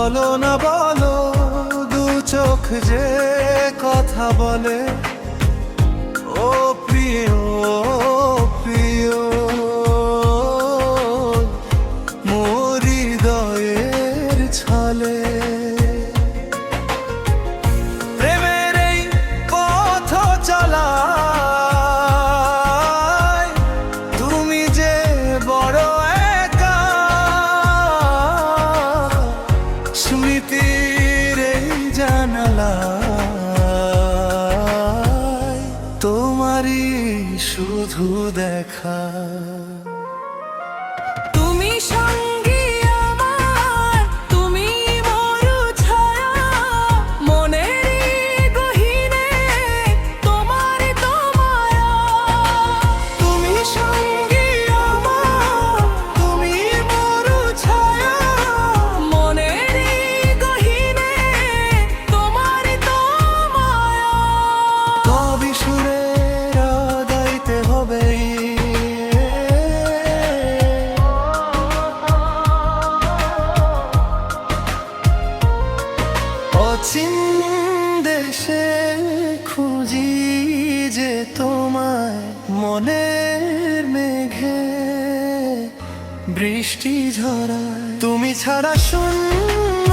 বলো না বলো, দু চোখ যে কথা বলে, ও প্রিয় প্রিয়, মোর হৃদয়ের ছলে। প্রেমের এই পথ চলায় তুমি যে বড় একা, স্মৃতির এই জানালায় তোমারই শুধু দেখা। তুমি সঙ্গী আমার, তুমি মরু ছায়া, মনের গহীনে তোমারই তো মায়া। তুমি সঙ্গী আমার, তুমি মরু ছায়া, মনের গহীনে তোমারই তো মায়া। কবি সুরের গাইতে হবে, অচিন দেশে খুঁজি যে তোমায়, মনের মেঘে বৃষ্টি ঝরায়। তুমি ছাড়া শূন্য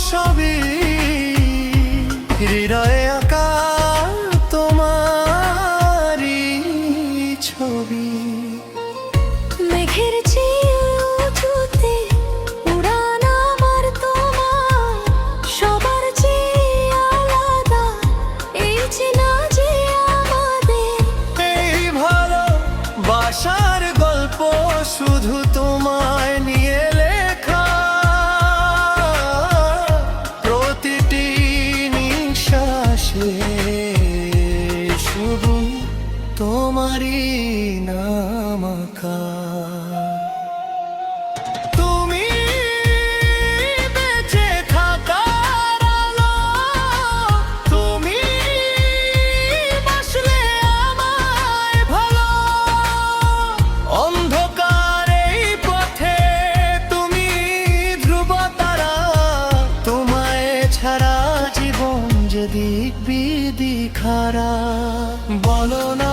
সবই, হৃদয়ে আঁকা তোমারই ছবি। মেঘের চেয়ে উঁচুতে উড়ান আমার তোমার, সবার চেয়ে আলাদা এই চেনা যে আমাদের। এই ভালোবাসার গল্প শুধু তোমায় নিয়ে লেখা, প্রতিটি নিঃশ্বাসে শুধু তোমারই নাম আঁকা। তুমি বেঁচে থাকার আলো, তুমি বাসলে আমায় ভালো। অন্ধকার এই পথে তুমি ধ্রুব তারা, তোমায় ছাড়া জীবন যে দিক বিদিক হারা। বলো না